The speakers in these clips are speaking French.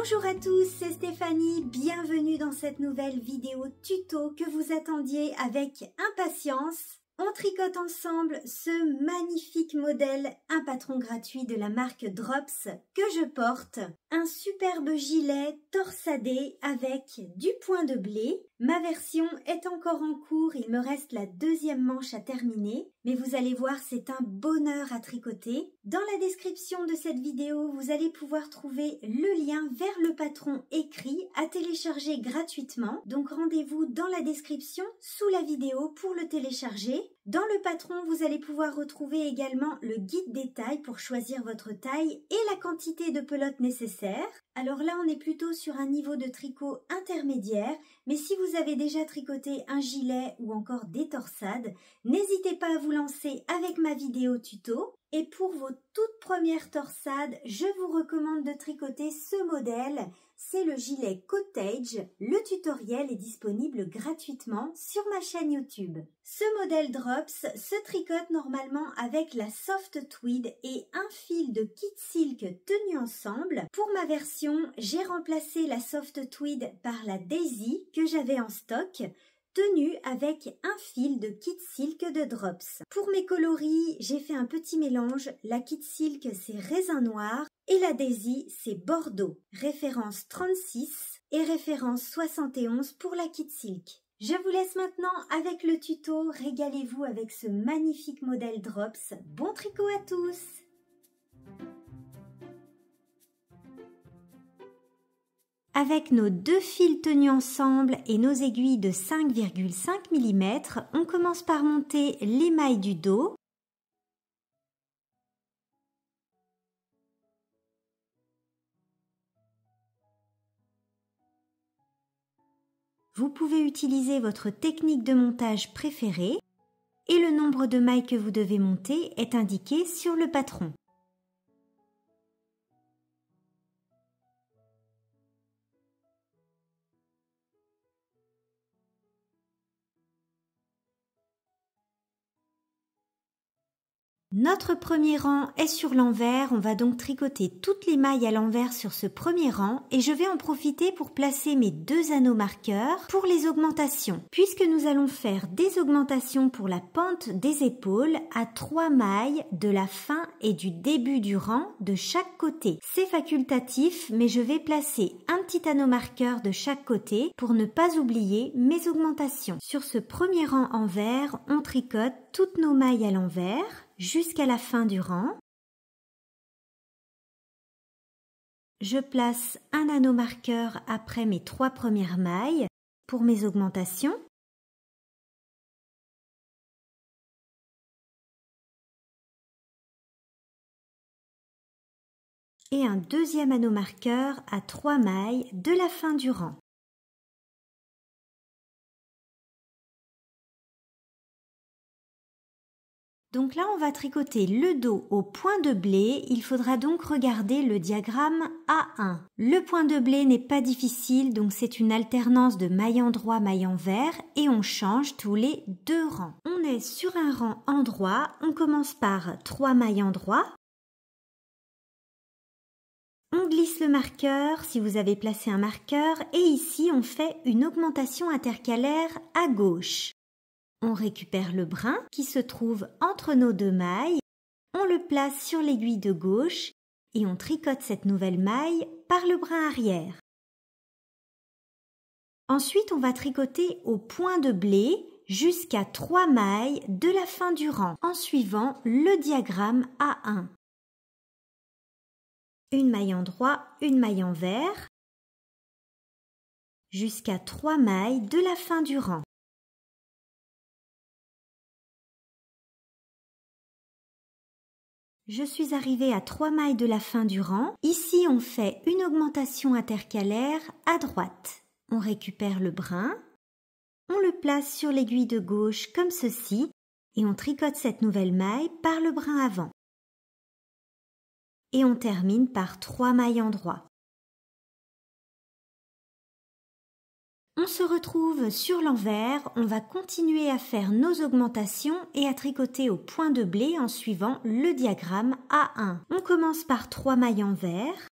Bonjour à tous, c'est Stéphanie, bienvenue dans cette nouvelle vidéo tuto que vous attendiez avec impatience. On tricote ensemble ce magnifique modèle, un patron gratuit de la marque Drops que je porte. Un superbe gilet torsadé avec du point de blé. Ma version est encore en cours, il me reste la deuxième manche à terminer. Mais vous allez voir, c'est un bonheur à tricoter. Dans la description de cette vidéo, vous allez pouvoir trouver le lien vers le patron écrit à télécharger gratuitement. Donc rendez-vous dans la description sous la vidéo pour le télécharger. Dans le patron, vous allez pouvoir retrouver également le guide des tailles pour choisir votre taille et la quantité de pelote nécessaire. Alors là, on est plutôt sur un niveau de tricot intermédiaire, mais si vous avez déjà tricoté un gilet ou encore des torsades, n'hésitez pas à vous lancer avec ma vidéo tuto. Et pour vos toutes premières torsades, je vous recommande de tricoter ce modèle. C'est le gilet Cottage. Le tutoriel est disponible gratuitement sur ma chaîne YouTube. Ce modèle Drops se tricote normalement avec la soft tweed et un fil de kit silk tenu ensemble. Pour ma version, j'ai remplacé la soft tweed par la Daisy que j'avais en stock, tenue avec un fil de kit silk de Drops. Pour mes coloris, j'ai fait un petit mélange. La kit silk, c'est raisin noir et la Daisy, c'est bordeaux. Référence 36 et référence 71 pour la kit silk. Je vous laisse maintenant avec le tuto. Régalez-vous avec ce magnifique modèle Drops. Bon tricot à tous! Avec nos deux fils tenus ensemble et nos aiguilles de 5,5 mm, on commence par monter les mailles du dos. Vous pouvez utiliser votre technique de montage préférée et le nombre de mailles que vous devez monter est indiqué sur le patron. Notre premier rang est sur l'envers, on va donc tricoter toutes les mailles à l'envers sur ce premier rang et je vais en profiter pour placer mes deux anneaux marqueurs pour les augmentations. Puisque nous allons faire des augmentations pour la pente des épaules à 3 mailles de la fin et du début du rang de chaque côté. C'est facultatif mais je vais placer un petit anneau marqueur de chaque côté pour ne pas oublier mes augmentations. Sur ce premier rang envers, on tricote toutes nos mailles à l'envers jusqu'à la fin du rang. Je place un anneau marqueur après mes 3 premières mailles pour mes augmentations. Et un deuxième anneau marqueur à 3 mailles de la fin du rang. Donc là, on va tricoter le dos au point de blé. Il faudra donc regarder le diagramme A1. Le point de blé n'est pas difficile, donc c'est une alternance de maille endroit, maille envers et on change tous les 2 rangs. On est sur un rang endroit. On commence par 3 mailles endroit. On glisse le marqueur si vous avez placé un marqueur et ici, on fait une augmentation intercalaire à gauche. On récupère le brin qui se trouve entre nos 2 mailles, on le place sur l'aiguille de gauche et on tricote cette nouvelle maille par le brin arrière. Ensuite, on va tricoter au point de blé jusqu'à 3 mailles de la fin du rang en suivant le diagramme A1. Une maille endroit, une maille envers, jusqu'à 3 mailles de la fin du rang. Je suis arrivée à 3 mailles de la fin du rang. Ici, on fait une augmentation intercalaire à droite. On récupère le brin, on le place sur l'aiguille de gauche comme ceci et on tricote cette nouvelle maille par le brin avant. Et on termine par 3 mailles endroit. On se retrouve sur l'envers, on va continuer à faire nos augmentations et à tricoter au point de blé en suivant le diagramme A1. On commence par 3 mailles envers,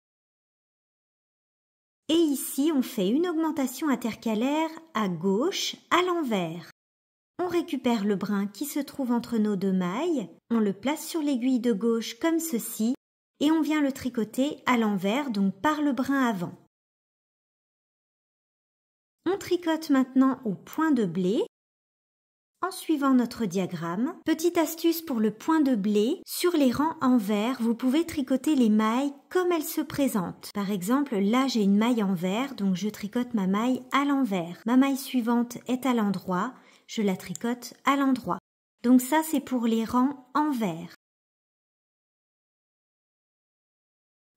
Et ici, on fait une augmentation intercalaire à gauche, à l'envers. On récupère le brin qui se trouve entre nos deux mailles, on le place sur l'aiguille de gauche comme ceci, et on vient le tricoter à l'envers, donc par le brin avant. On tricote maintenant au point de blé, en suivant notre diagramme. Petite astuce pour le point de blé, sur les rangs en vert, vous pouvez tricoter les mailles comme elles se présentent. Par exemple, là j'ai une maille en vert, donc je tricote ma maille à l'envers. Ma maille suivante est à l'endroit, je la tricote à l'endroit. Donc ça c'est pour les rangs en vert.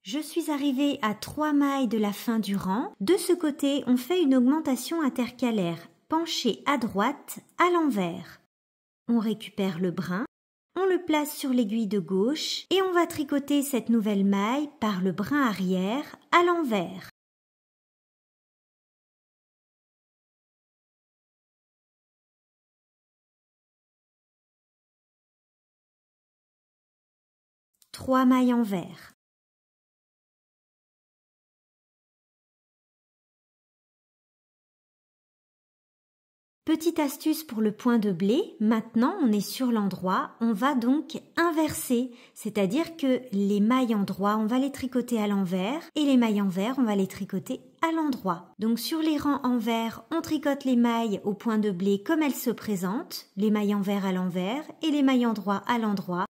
Je suis arrivée à 3 mailles de la fin du rang. De ce côté, on fait une augmentation intercalaire, penchée à droite, à l'envers. On récupère le brin, on le place sur l'aiguille de gauche et on va tricoter cette nouvelle maille par le brin arrière, à l'envers. Trois mailles en vert. Petite astuce pour le point de blé, maintenant on est sur l'endroit, on va donc inverser, c'est-à-dire que les mailles endroit, on va les tricoter à l'envers et les mailles envers, on va les tricoter à l'endroit. Donc sur les rangs envers, on tricote les mailles au point de blé comme elles se présentent, les mailles envers à l'envers et les mailles endroit à l'endroit.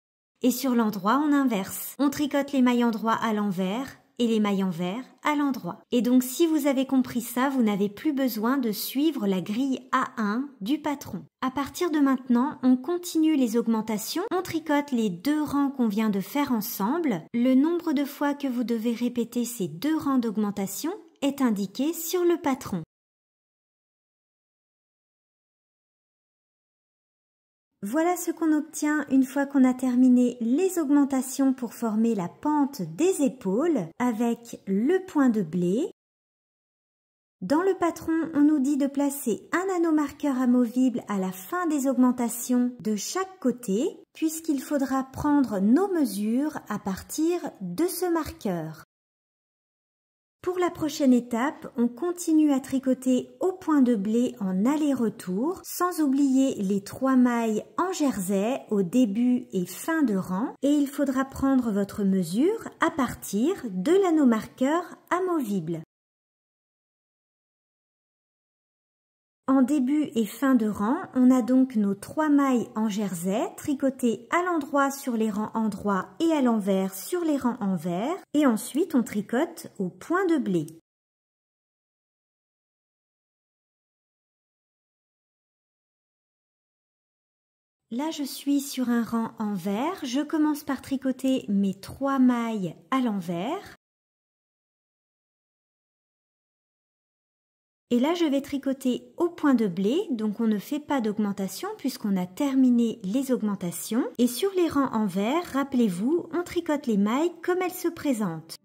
Et sur l'endroit, on inverse. On tricote les mailles endroit à l'envers et les mailles envers à l'endroit. Et donc si vous avez compris ça, vous n'avez plus besoin de suivre la grille A1 du patron. À partir de maintenant, on continue les augmentations, on tricote les 2 rangs qu'on vient de faire ensemble. Le nombre de fois que vous devez répéter ces 2 rangs d'augmentation est indiqué sur le patron. Voilà ce qu'on obtient une fois qu'on a terminé les augmentations pour former la pente des épaules avec le point de blé. Dans le patron, on nous dit de placer un anneau marqueur amovible à la fin des augmentations de chaque côté, puisqu'il faudra prendre nos mesures à partir de ce marqueur. Pour la prochaine étape, on continue à tricoter au point de blé en aller-retour, sans oublier les 3 mailles en jersey au début et fin de rang, et il faudra prendre votre mesure à partir de l'anneau marqueur amovible. En début et fin de rang, on a donc nos 3 mailles en jersey tricotées à l'endroit sur les rangs endroits et à l'envers sur les rangs envers, et ensuite on tricote au point de blé. Là, je suis sur un rang envers, je commence par tricoter mes 3 mailles à l'envers. Et là, je vais tricoter au point de blé, donc on ne fait pas d'augmentation puisqu'on a terminé les augmentations. Et sur les rangs envers, rappelez-vous, on tricote les mailles comme elles se présentent.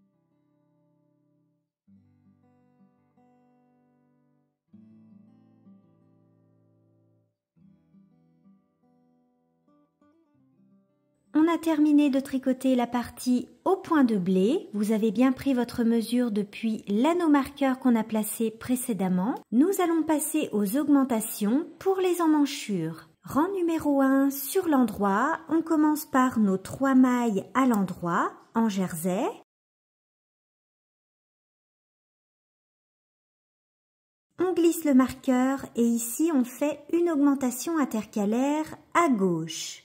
On a terminé de tricoter la partie au point de blé. Vous avez bien pris votre mesure depuis l'anneau marqueur qu'on a placé précédemment. Nous allons passer aux augmentations pour les emmanchures. Rang numéro 1 sur l'endroit. On commence par nos 3 mailles à l'endroit en jersey. On glisse le marqueur et ici on fait une augmentation intercalaire à gauche.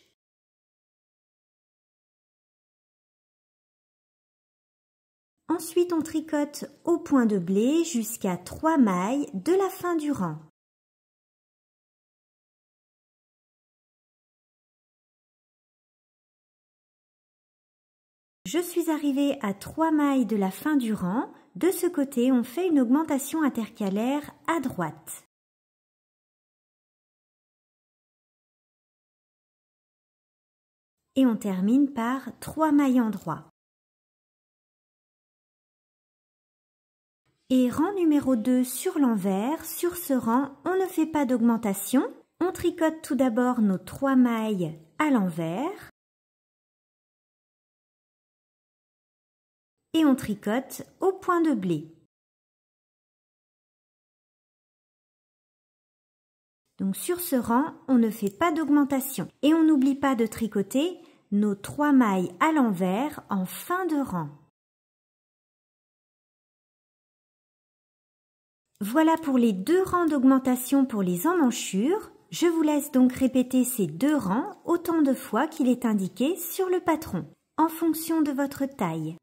Ensuite, on tricote au point de blé jusqu'à 3 mailles de la fin du rang. Je suis arrivée à 3 mailles de la fin du rang. De ce côté, on fait une augmentation intercalaire à droite. Et on termine par 3 mailles endroit. Et rang numéro 2 sur l'envers, sur ce rang, on ne fait pas d'augmentation. On tricote tout d'abord nos 3 mailles à l'envers. Et on tricote au point de blé. Donc sur ce rang, on ne fait pas d'augmentation. Et on n'oublie pas de tricoter nos 3 mailles à l'envers en fin de rang. Voilà pour les 2 rangs d'augmentation pour les emmanchures. Je vous laisse donc répéter ces 2 rangs autant de fois qu'il est indiqué sur le patron, en fonction de votre taille.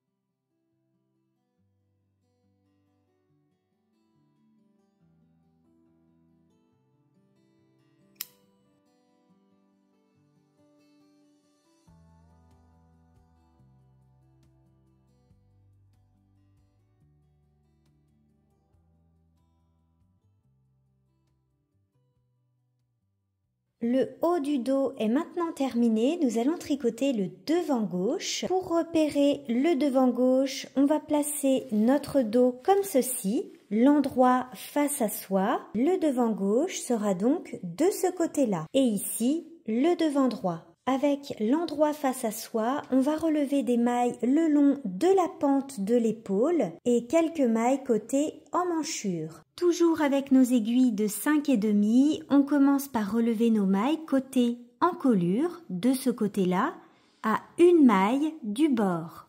Le haut du dos est maintenant terminé, nous allons tricoter le devant gauche. Pour repérer le devant gauche, on va placer notre dos comme ceci, l'endroit face à soi. Le devant gauche sera donc de ce côté-là et ici, le devant droit. Avec l'endroit face à soi, on va relever des mailles le long de la pente de l'épaule et quelques mailles côté emmanchure. Toujours avec nos aiguilles de 5,5, on commence par relever nos mailles côté encolure de ce côté-là à 1 maille du bord.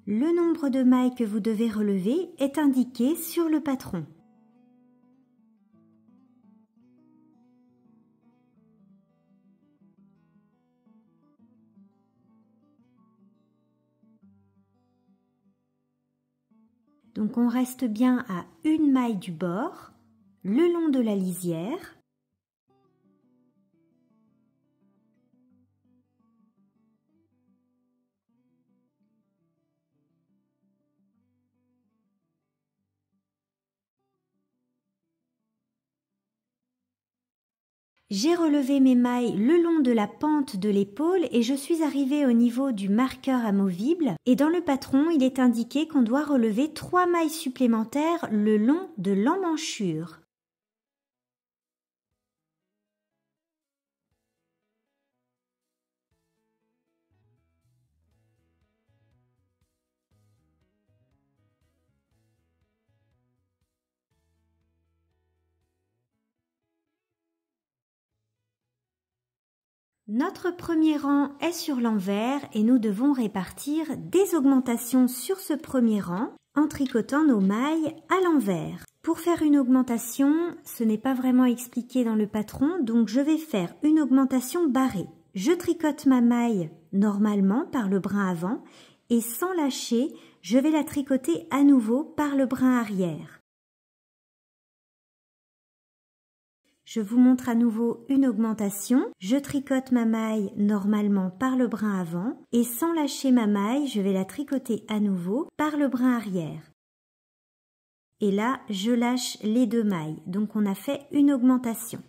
Le nombre de mailles que vous devez relever est indiqué sur le patron. Donc on reste bien à 1 maille du bord, le long de la lisière. J'ai relevé mes mailles le long de la pente de l'épaule et je suis arrivée au niveau du marqueur amovible. Et dans le patron, il est indiqué qu'on doit relever 3 mailles supplémentaires le long de l'emmanchure. Notre premier rang est sur l'envers et nous devons répartir des augmentations sur ce premier rang en tricotant nos mailles à l'envers. Pour faire une augmentation, ce n'est pas vraiment expliqué dans le patron, donc je vais faire une augmentation barrée. Je tricote ma maille normalement par le brin avant et sans lâcher, je vais la tricoter à nouveau par le brin arrière. Je vous montre à nouveau une augmentation. Je tricote ma maille normalement par le brin avant et sans lâcher ma maille, je vais la tricoter à nouveau par le brin arrière. Et là, je lâche les 2 mailles. Donc on a fait une augmentation.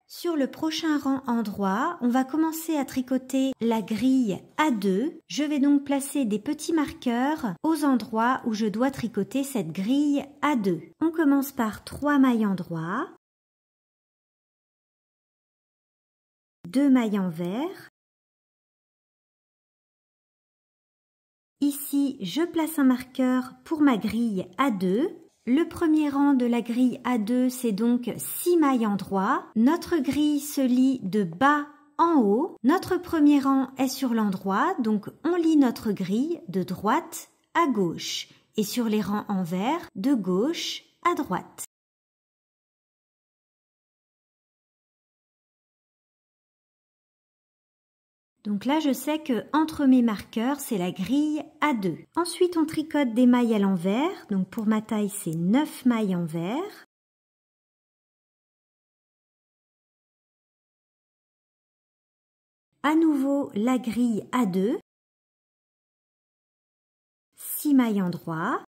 Sur le prochain rang endroit, on va commencer à tricoter la grille à 2. Je vais donc placer des petits marqueurs aux endroits où je dois tricoter cette grille à 2. On commence par 3 mailles endroit, 2 mailles envers. Ici, je place un marqueur pour ma grille à 2. Le premier rang de la grille A2, c'est donc 6 mailles endroit. Notre grille se lie de bas en haut. Notre premier rang est sur l'endroit, donc on lie notre grille de droite à gauche. Et sur les rangs envers, de gauche à droite. Donc là, je sais que entre mes marqueurs, c'est la grille A2. Ensuite, on tricote des mailles à l'envers. Donc pour ma taille, c'est 9 mailles envers. À nouveau, la grille A2. 6 mailles endroit.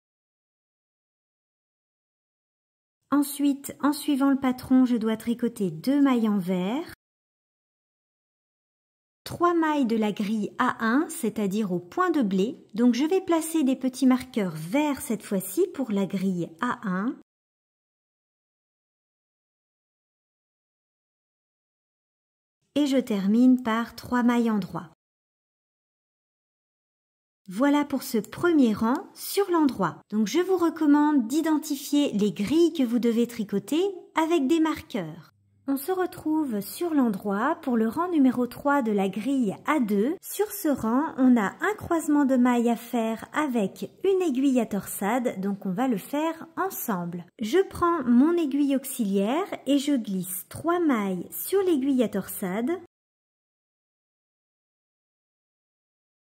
Ensuite, en suivant le patron, je dois tricoter 2 mailles envers. 3 mailles de la grille A1, c'est-à-dire au point de blé. Donc je vais placer des petits marqueurs verts cette fois-ci pour la grille A1. Et je termine par 3 mailles en droit. Voilà pour ce premier rang sur l'endroit. Donc je vous recommande d'identifier les grilles que vous devez tricoter avec des marqueurs. On se retrouve sur l'endroit pour le rang numéro 3 de la grille A2. Sur ce rang, on a un croisement de mailles à faire avec une aiguille à torsade, donc on va le faire ensemble. Je prends mon aiguille auxiliaire et je glisse 3 mailles sur l'aiguille à torsade.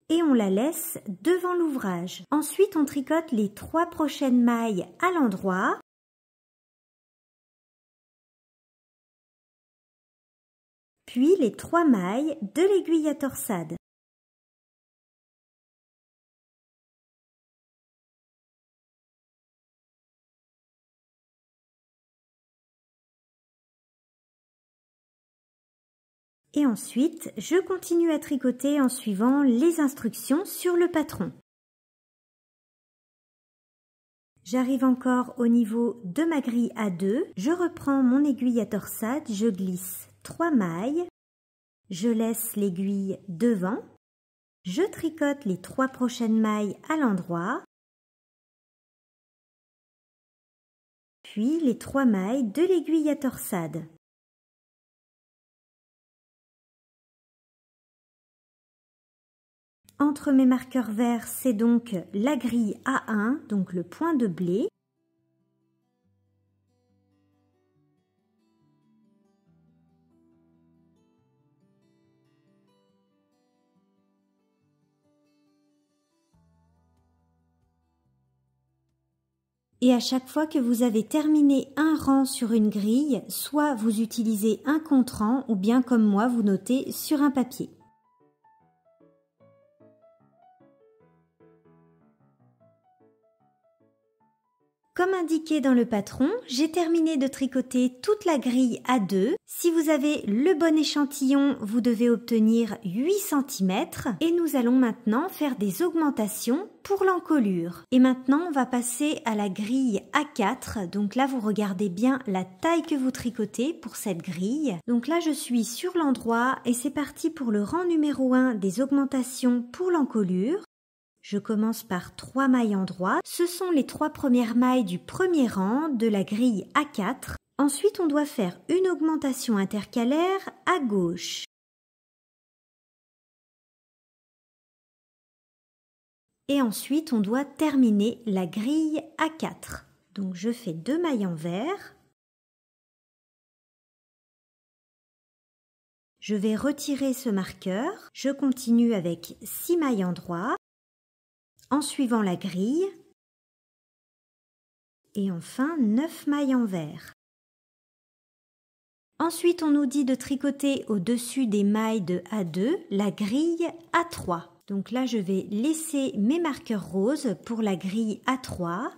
Et on la laisse devant l'ouvrage. Ensuite, on tricote les 3 prochaines mailles à l'endroit. Puis les 3 mailles de l'aiguille à torsade. Et ensuite, je continue à tricoter en suivant les instructions sur le patron. J'arrive encore au niveau de ma grille A2, je reprends mon aiguille à torsade, je glisse 3 mailles, je laisse l'aiguille devant, je tricote les 3 prochaines mailles à l'endroit, puis les 3 mailles de l'aiguille à torsade. Entre mes marqueurs verts, c'est donc la grille A1, donc le point de blé. Et à chaque fois que vous avez terminé un rang sur une grille, soit vous utilisez un contre-rang ou bien comme moi, vous notez sur un papier. Comme indiqué dans le patron, j'ai terminé de tricoter toute la grille A2. Si vous avez le bon échantillon, vous devez obtenir 8 cm. Et nous allons maintenant faire des augmentations pour l'encolure. Et maintenant, on va passer à la grille A4. Donc là, vous regardez bien la taille que vous tricotez pour cette grille. Donc là, je suis sur l'endroit et c'est parti pour le rang numéro 1 des augmentations pour l'encolure. Je commence par 3 mailles en droit. Ce sont les 3 premières mailles du premier rang de la grille A4. Ensuite, on doit faire une augmentation intercalaire à gauche. Et ensuite, on doit terminer la grille A4. Donc, je fais 2 mailles en vert. Je vais retirer ce marqueur. Je continue avec 6 mailles en droit. En suivant la grille, et enfin 9 mailles en vert. Ensuite, on nous dit de tricoter au-dessus des mailles de A2 la grille A3. Donc là, je vais laisser mes marqueurs roses pour la grille A3.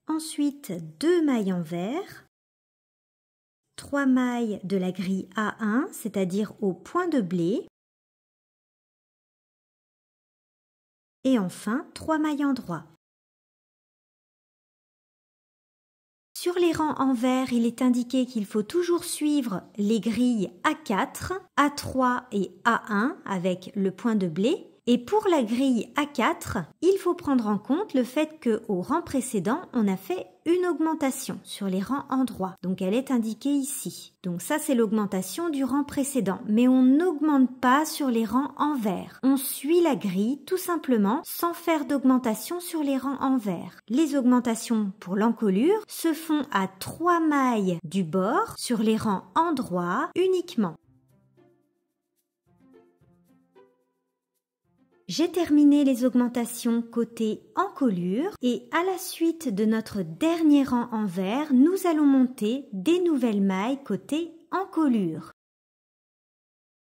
Ensuite, 2 mailles en vert, 3 mailles de la grille A1, c'est-à-dire au point de blé. Et enfin, 3 mailles en droit. Sur les rangs en vert, il est indiqué qu'il faut toujours suivre les grilles A4, A3 et A1 avec le point de blé. Et pour la grille A4, il faut prendre en compte le fait qu'au rang précédent, on a fait une augmentation sur les rangs en droit. Donc elle est indiquée ici. Donc ça, c'est l'augmentation du rang précédent. Mais on n'augmente pas sur les rangs en vert. On suit la grille tout simplement sans faire d'augmentation sur les rangs en vert. Les augmentations pour l'encolure se font à 3 mailles du bord sur les rangs en droit uniquement. J'ai terminé les augmentations côté encolure et à la suite de notre dernier rang en vert, nous allons monter des nouvelles mailles côté encolure.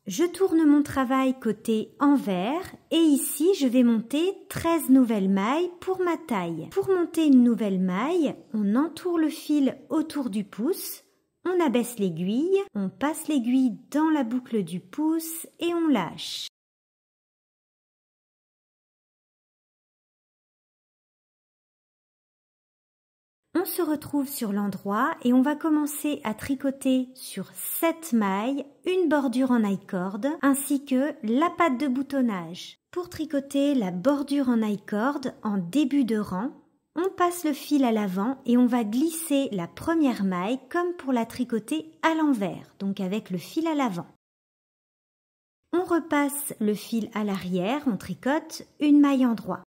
Je tourne mon travail côté envers et ici je vais monter 13 nouvelles mailles pour ma taille. Pour monter une nouvelle maille, on entoure le fil autour du pouce, On abaisse l'aiguille, on passe l'aiguille dans la boucle du pouce et on lâche. On se retrouve sur l'endroit et on va commencer à tricoter sur 7 mailles, une bordure en I-cord ainsi que la patte de boutonnage. Pour tricoter la bordure en I-cord en début de rang, on passe le fil à l'avant et on va glisser la première maille comme pour la tricoter à l'envers, donc avec le fil à l'avant. On repasse le fil à l'arrière, on tricote une maille en droit.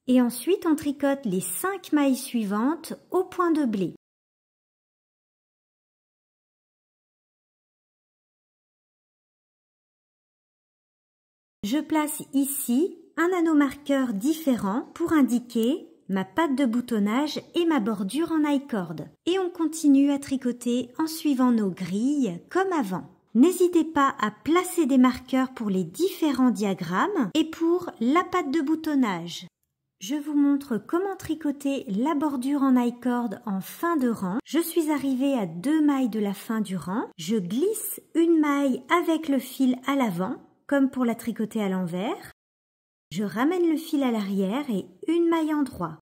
Et ensuite, on tricote les 5 mailles suivantes au point de blé. Je place ici un anneau marqueur différent pour indiquer ma patte de boutonnage et ma bordure en I-cord. Et on continue à tricoter en suivant nos grilles comme avant. N'hésitez pas à placer des marqueurs pour les différents diagrammes et pour la patte de boutonnage. Je vous montre comment tricoter la bordure en I-cord en fin de rang. Je suis arrivée à 2 mailles de la fin du rang. Je glisse une maille avec le fil à l'avant, comme pour la tricoter à l'envers. Je ramène le fil à l'arrière et une maille en droit.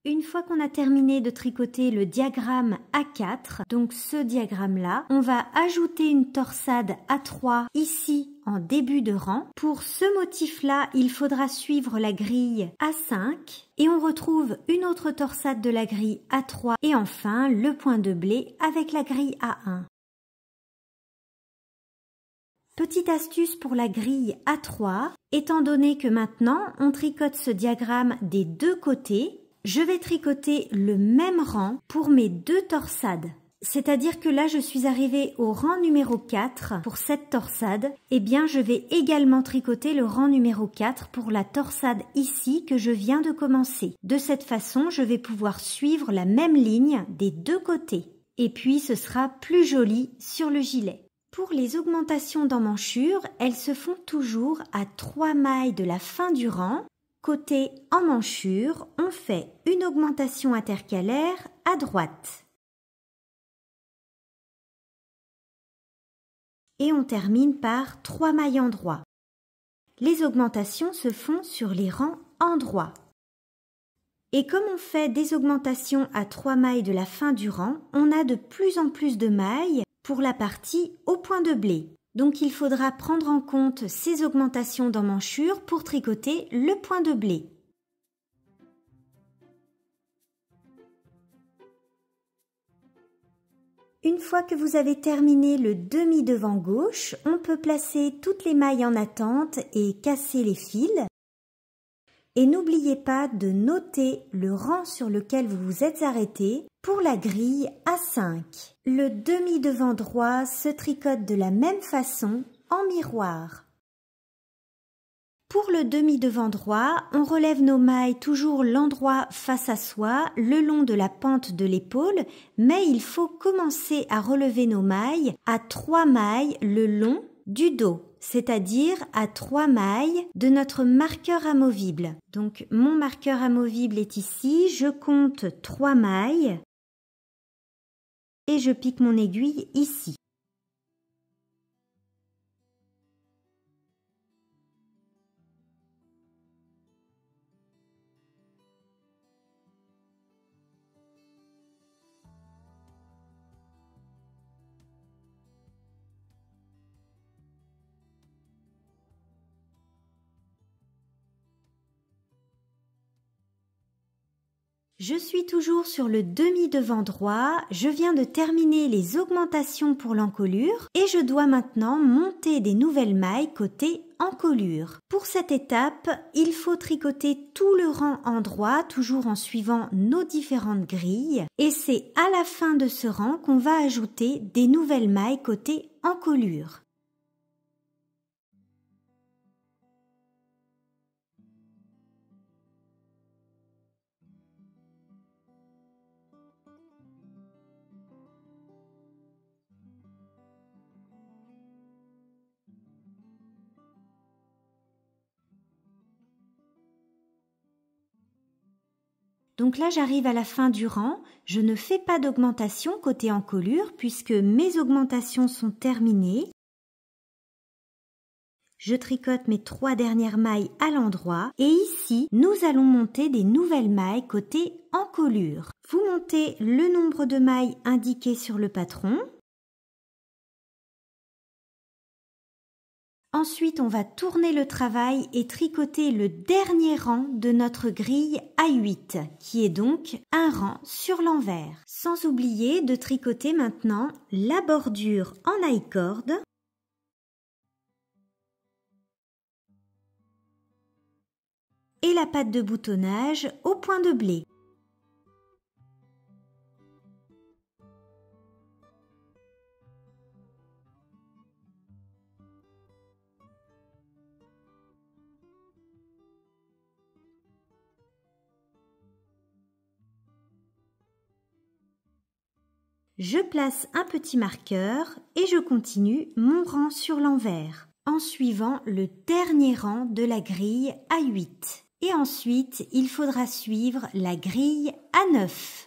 Une fois qu'on a terminé de tricoter le diagramme A4, donc ce diagramme-là, on va ajouter une torsade A3 ici en début de rang. Pour ce motif-là, il faudra suivre la grille A5 et on retrouve une autre torsade de la grille A3 et enfin le point de blé avec la grille A1. Petite astuce pour la grille A3, étant donné que maintenant on tricote ce diagramme des deux côtés, je vais tricoter le même rang pour mes 2 torsades. C'est-à-dire que là, je suis arrivée au rang numéro 4 pour cette torsade. Eh bien, je vais également tricoter le rang numéro 4 pour la torsade ici que je viens de commencer. De cette façon, je vais pouvoir suivre la même ligne des deux côtés. Et puis, ce sera plus joli sur le gilet. Pour les augmentations d'emmanchure, elles se font toujours à 3 mailles de la fin du rang. Côté emmanchure, on fait une augmentation intercalaire à droite. Et on termine par 3 mailles en droit. Les augmentations se font sur les rangs en droit. Et comme on fait des augmentations à 3 mailles de la fin du rang, on a de plus en plus de mailles pour la partie au point de blé. Donc il faudra prendre en compte ces augmentations d'emmanchure pour tricoter le point de blé. Une fois que vous avez terminé le demi-devant gauche, on peut placer toutes les mailles en attente et casser les fils. Et n'oubliez pas de noter le rang sur lequel vous vous êtes arrêté pour la grille A5. Le demi-devant droit se tricote de la même façon en miroir. Pour le demi-devant droit, on relève nos mailles toujours l'endroit face à soi, le long de la pente de l'épaule, mais il faut commencer à relever nos mailles à 3 mailles le long du dos, c'est-à-dire à 3 mailles de notre marqueur amovible. Donc mon marqueur amovible est ici, je compte 3 mailles et je pique mon aiguille ici. Je suis toujours sur le demi-devant droit, je viens de terminer les augmentations pour l'encolure et je dois maintenant monter des nouvelles mailles côté encolure. Pour cette étape, il faut tricoter tout le rang en droit, toujours en suivant nos différentes grilles et c'est à la fin de ce rang qu'on va ajouter des nouvelles mailles côté encolure. Donc là, j'arrive à la fin du rang. Je ne fais pas d'augmentation côté encolure puisque mes augmentations sont terminées. Je tricote mes 3 dernières mailles à l'endroit et ici, nous allons monter des nouvelles mailles côté encolure. Vous montez le nombre de mailles indiqué sur le patron. Ensuite, on va tourner le travail et tricoter le dernier rang de notre grille A8, qui est donc un rang sur l'envers. Sans oublier de tricoter maintenant la bordure en I-cord et la patte de boutonnage au point de blé. Je place un petit marqueur et je continue mon rang sur l'envers en suivant le dernier rang de la grille A8. Et ensuite, il faudra suivre la grille A9.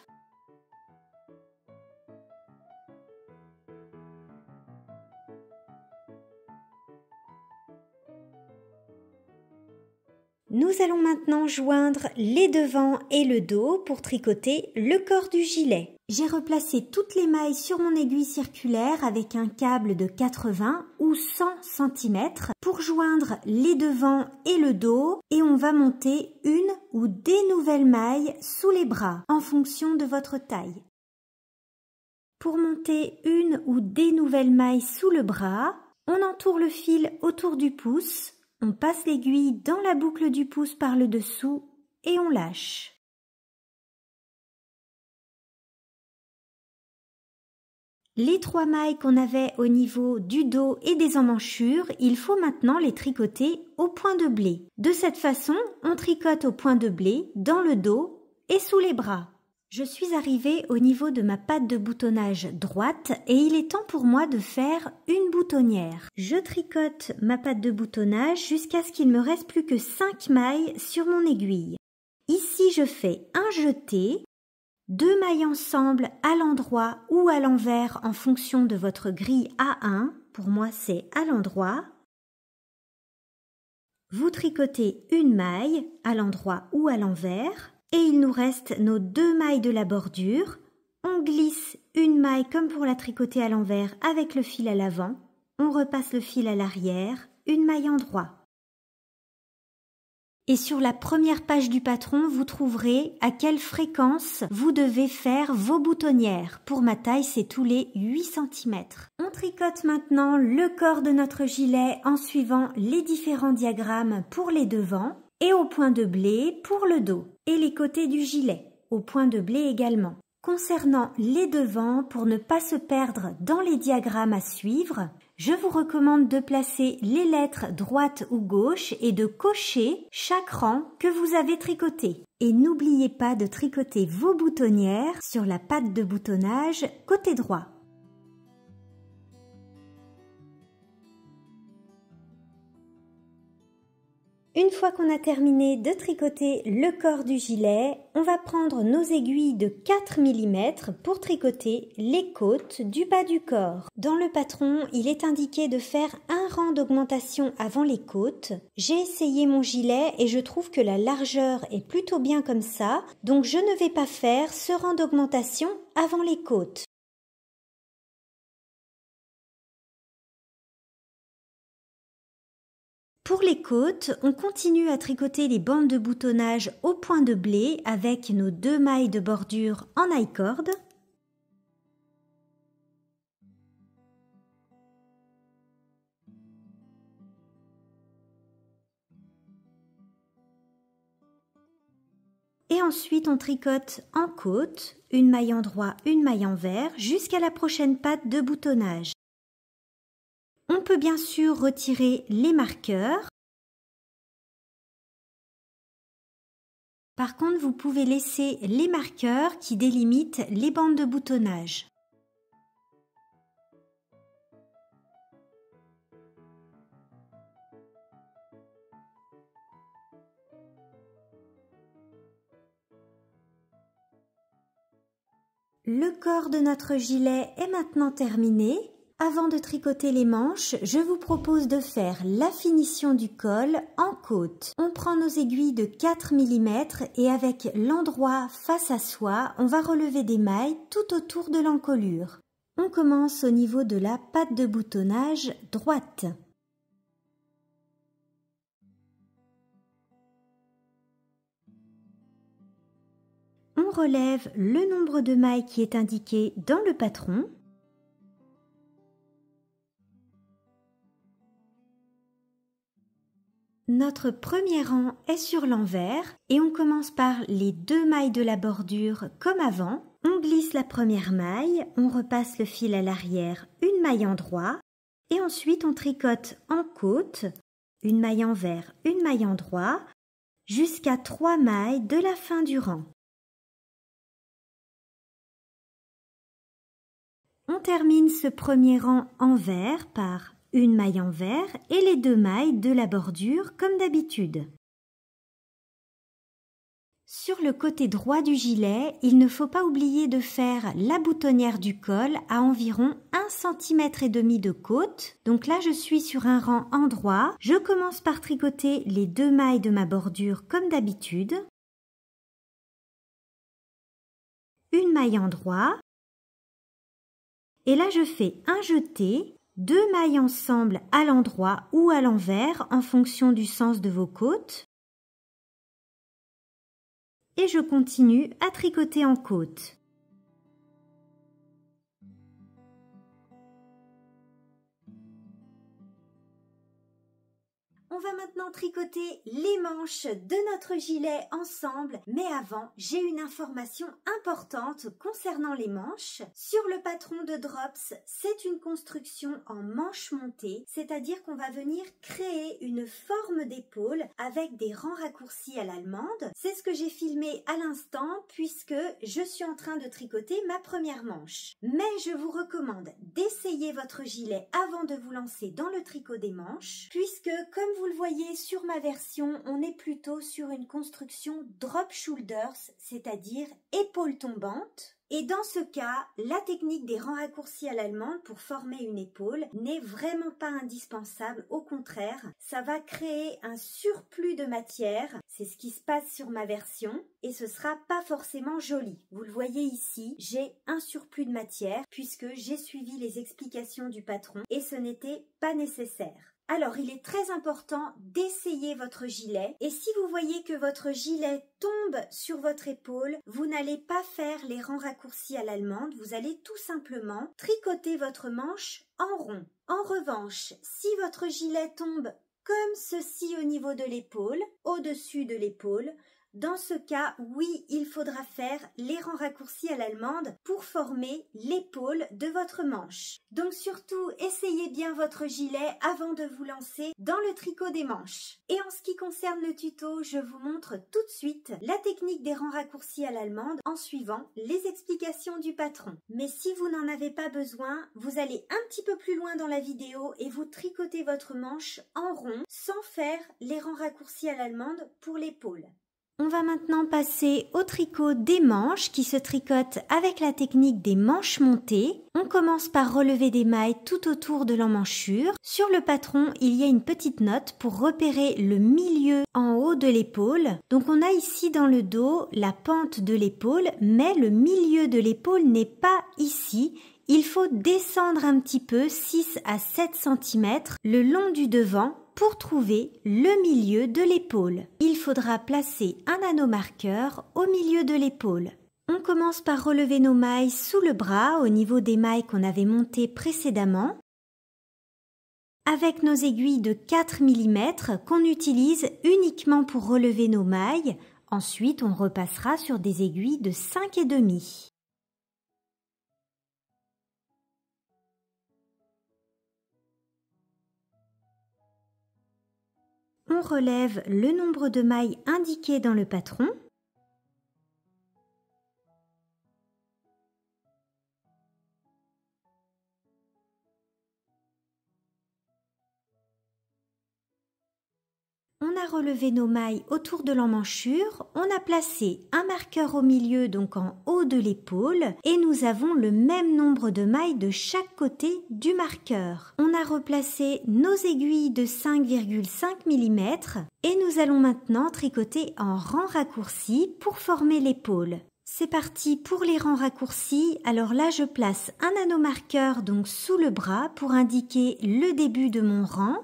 Nous allons maintenant joindre les devants et le dos pour tricoter le corps du gilet. J'ai replacé toutes les mailles sur mon aiguille circulaire avec un câble de 80 ou 100 cm pour joindre les devants et le dos et on va monter une ou des nouvelles mailles sous les bras en fonction de votre taille. Pour monter une ou des nouvelles mailles sous le bras, on entoure le fil autour du pouce. On passe l'aiguille dans la boucle du pouce par le dessous et on lâche. Les 3 mailles qu'on avait au niveau du dos et des emmanchures, il faut maintenant les tricoter au point de blé. De cette façon, on tricote au point de blé, dans le dos et sous les bras. Je suis arrivée au niveau de ma patte de boutonnage droite et il est temps pour moi de faire une boutonnière. Je tricote ma patte de boutonnage jusqu'à ce qu'il me reste plus que 5 mailles sur mon aiguille. Ici, je fais un jeté, 2 mailles ensemble à l'endroit ou à l'envers en fonction de votre grille A1. Pour moi, c'est à l'endroit. Vous tricotez une maille à l'endroit ou à l'envers. Et il nous reste nos 2 mailles de la bordure. On glisse une maille comme pour la tricoter à l'envers avec le fil à l'avant. On repasse le fil à l'arrière, une maille en droit. Et sur la première page du patron, vous trouverez à quelle fréquence vous devez faire vos boutonnières. Pour ma taille, c'est tous les 8 cm. On tricote maintenant le corps de notre gilet en suivant les différents diagrammes pour les devants. Et au point de blé pour le dos et les côtés du gilet, au point de blé également. Concernant les devants, pour ne pas se perdre dans les diagrammes à suivre, je vous recommande de placer les lettres droite ou gauche et de cocher chaque rang que vous avez tricoté. Et n'oubliez pas de tricoter vos boutonnières sur la patte de boutonnage côté droit. Une fois qu'on a terminé de tricoter le corps du gilet, on va prendre nos aiguilles de 4 mm pour tricoter les côtes du bas du corps. Dans le patron, il est indiqué de faire un rang d'augmentation avant les côtes. J'ai essayé mon gilet et je trouve que la largeur est plutôt bien comme ça, donc je ne vais pas faire ce rang d'augmentation avant les côtes. Pour les côtes, on continue à tricoter les bandes de boutonnage au point de blé avec nos 2 mailles de bordure en I-cord. Et ensuite, on tricote en côte, une maille en droit, une maille en vert, jusqu'à la prochaine patte de boutonnage. On peut bien sûr retirer les marqueurs. Par contre, vous pouvez laisser les marqueurs qui délimitent les bandes de boutonnage. Le corps de notre gilet est maintenant terminé. Avant de tricoter les manches, je vous propose de faire la finition du col en côte. On prend nos aiguilles de 4 mm et avec l'endroit face à soi, on va relever des mailles tout autour de l'encolure. On commence au niveau de la patte de boutonnage droite. On relève le nombre de mailles qui est indiqué dans le patron. Notre premier rang est sur l'envers et on commence par les 2 mailles de la bordure comme avant. On glisse la première maille, on repasse le fil à l'arrière, une maille en droit et ensuite on tricote en côte, une maille envers, une maille en droit, jusqu'à 3 mailles de la fin du rang. On termine ce premier rang envers par une maille envers et les 2 mailles de la bordure comme d'habitude. Sur le côté droit du gilet, il ne faut pas oublier de faire la boutonnière du col à environ 1,5 cm de côte. Donc là, je suis sur un rang en droit. Je commence par tricoter les 2 mailles de ma bordure comme d'habitude. Une maille en droit. Et là, je fais un jeté. 2 mailles ensemble à l'endroit ou à l'envers en fonction du sens de vos côtes. Et je continue à tricoter en côte. On va maintenant tricoter les manches de notre gilet ensemble, mais avant, j'ai une information importante concernant les manches. Sur le patron de Drops, c'est une construction en manches montées, c'est-à-dire qu'on va venir créer une forme d'épaule avec des rangs raccourcis à l'allemande. C'est ce que j'ai filmé à l'instant puisque je suis en train de tricoter ma première manche. Mais je vous recommande d'essayer votre gilet avant de vous lancer dans le tricot des manches, puisque comme vous le voyez sur ma version, on est plutôt sur une construction drop shoulders, c'est-à-dire épaule tombante. Et dans ce cas, la technique des rangs raccourcis à l'allemande pour former une épaule n'est vraiment pas indispensable. Au contraire, ça va créer un surplus de matière. C'est ce qui se passe sur ma version et ce sera pas forcément joli. Vous le voyez ici, j'ai un surplus de matière puisque j'ai suivi les explications du patron et ce n'était pas nécessaire. Alors, il est très important d'essayer votre gilet et si vous voyez que votre gilet tombe sur votre épaule, vous n'allez pas faire les rangs raccourcis à l'allemande, vous allez tout simplement tricoter votre manche en rond. En revanche, si votre gilet tombe comme ceci au niveau de l'épaule, au-dessus de l'épaule, dans ce cas, oui, il faudra faire les rangs raccourcis à l'allemande pour former l'épaule de votre manche. Donc surtout, essayez bien votre gilet avant de vous lancer dans le tricot des manches. Et en ce qui concerne le tuto, je vous montre tout de suite la technique des rangs raccourcis à l'allemande en suivant les explications du patron. Mais si vous n'en avez pas besoin, vous allez un petit peu plus loin dans la vidéo et vous tricotez votre manche en rond sans faire les rangs raccourcis à l'allemande pour l'épaule. On va maintenant passer au tricot des manches qui se tricotent avec la technique des manches montées. On commence par relever des mailles tout autour de l'emmanchure. Sur le patron, il y a une petite note pour repérer le milieu en haut de l'épaule. Donc on a ici dans le dos la pente de l'épaule, mais le milieu de l'épaule n'est pas ici. Il faut descendre un petit peu, 6 à 7 cm, le long du devant, pour trouver le milieu de l'épaule. Il faudra placer un anneau marqueur au milieu de l'épaule. On commence par relever nos mailles sous le bras au niveau des mailles qu'on avait montées précédemment. Avec nos aiguilles de 4 mm qu'on utilise uniquement pour relever nos mailles. Ensuite, on repassera sur des aiguilles de 5,5. On relève le nombre de mailles indiqué dans le patron. on a relevé nos mailles autour de l'emmanchure, on a placé un marqueur au milieu, donc en haut de l'épaule, et nous avons le même nombre de mailles de chaque côté du marqueur. On a replacé nos aiguilles de 5,5 mm et nous allons maintenant tricoter en rang raccourci pour former l'épaule. C'est parti pour les rangs raccourcis. Alors là, je place un anneau marqueur donc sous le bras pour indiquer le début de mon rang.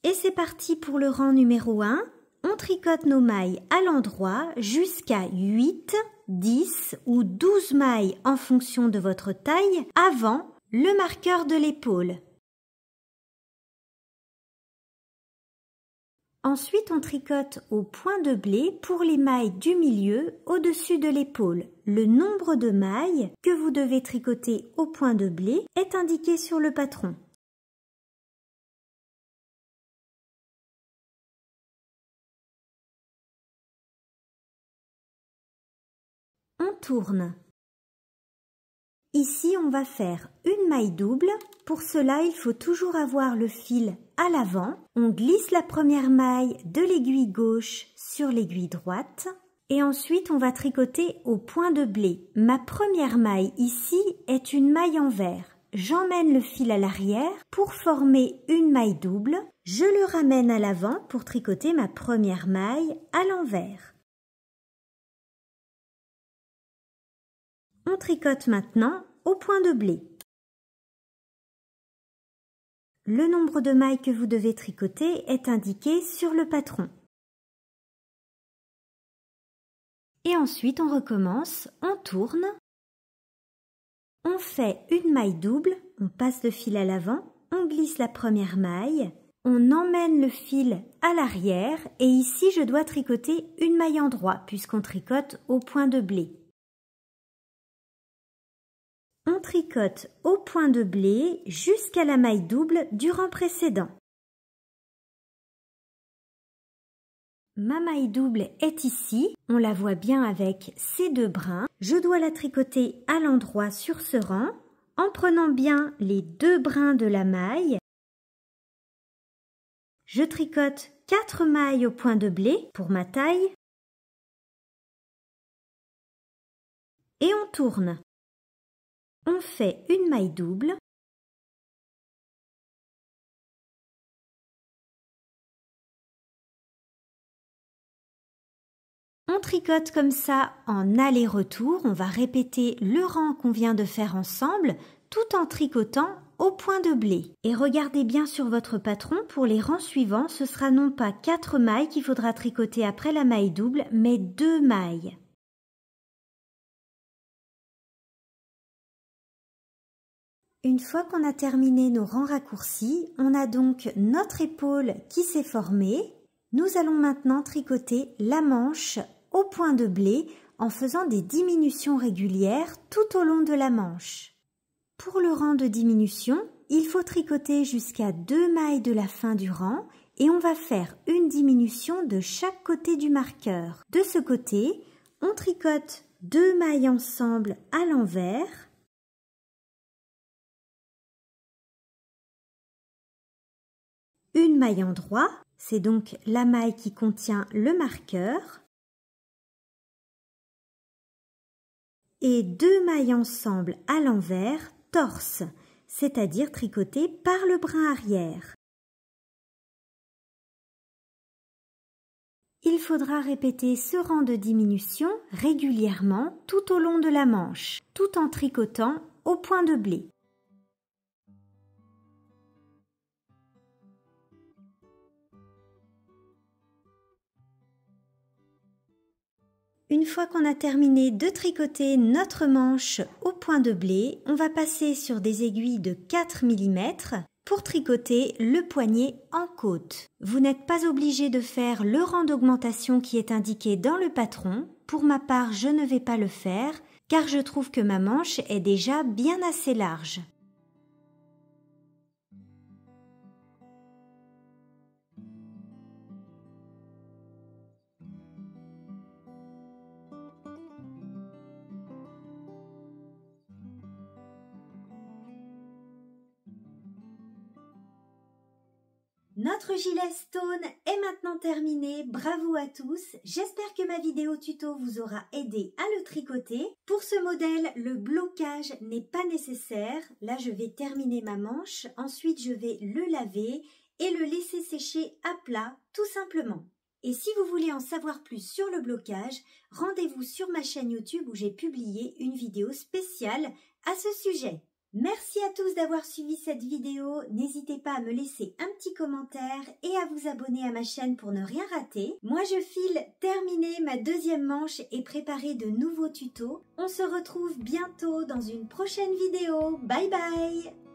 Et c'est parti pour le rang numéro 1. On tricote nos mailles à l'endroit jusqu'à 8, 10 ou 12 mailles en fonction de votre taille avant le marqueur de l'épaule. Ensuite, on tricote au point de blé pour les mailles du milieu au-dessus de l'épaule. Le nombre de mailles que vous devez tricoter au point de blé est indiqué sur le patron. On tourne. Ici, on va faire une maille double. Pour cela, il faut toujours avoir le fil à l'avant. On glisse la première maille de l'aiguille gauche sur l'aiguille droite. Et ensuite, on va tricoter au point de blé. Ma première maille ici est une maille envers. J'emmène le fil à l'arrière pour former une maille double. Je le ramène à l'avant pour tricoter ma première maille à l'envers. On tricote maintenant au point de blé. Le nombre de mailles que vous devez tricoter est indiqué sur le patron. Et ensuite, on recommence, on tourne, on fait une maille double, on passe le fil à l'avant, on glisse la première maille, on emmène le fil à l'arrière et ici, je dois tricoter une maille en droit puisqu'on tricote au point de blé. On tricote au point de blé jusqu'à la maille double du rang précédent. Ma maille double est ici, on la voit bien avec ces deux brins. Je dois la tricoter à l'endroit sur ce rang en prenant bien les deux brins de la maille. Je tricote 4 mailles au point de blé pour ma taille et on tourne. On fait une maille double. On tricote comme ça en aller-retour. On va répéter le rang qu'on vient de faire ensemble tout en tricotant au point de blé. Et regardez bien sur votre patron, pour les rangs suivants, ce sera non pas 4 mailles qu'il faudra tricoter après la maille double, mais 2 mailles. Une fois qu'on a terminé nos rangs raccourcis, on a donc notre épaule qui s'est formée. Nous allons maintenant tricoter la manche au point de blé en faisant des diminutions régulières tout au long de la manche. Pour le rang de diminution, il faut tricoter jusqu'à 2 mailles de la fin du rang et on va faire une diminution de chaque côté du marqueur. De ce côté, on tricote 2 mailles ensemble à l'envers. Une maille en droit, c'est donc la maille qui contient le marqueur. Et 2 mailles ensemble à l'envers, torse, c'est-à-dire tricotées par le brin arrière. Il faudra répéter ce rang de diminution régulièrement tout au long de la manche, tout en tricotant au point de blé. Une fois qu'on a terminé de tricoter notre manche au point de blé, on va passer sur des aiguilles de 4 mm pour tricoter le poignet en côte. Vous n'êtes pas obligé de faire le rang d'augmentation qui est indiqué dans le patron. Pour ma part, je ne vais pas le faire car je trouve que ma manche est déjà bien assez large. Notre gilet Stone est maintenant terminé, bravo à tous. J'espère que ma vidéo tuto vous aura aidé à le tricoter. Pour ce modèle, le blocage n'est pas nécessaire. Là, je vais terminer ma manche, ensuite je vais le laver et le laisser sécher à plat, tout simplement. Et si vous voulez en savoir plus sur le blocage, rendez-vous sur ma chaîne YouTube où j'ai publié une vidéo spéciale à ce sujet. Merci à tous d'avoir suivi cette vidéo, n'hésitez pas à me laisser un petit commentaire et à vous abonner à ma chaîne pour ne rien rater. Moi je file terminer ma deuxième manche et préparer de nouveaux tutos. On se retrouve bientôt dans une prochaine vidéo, bye bye!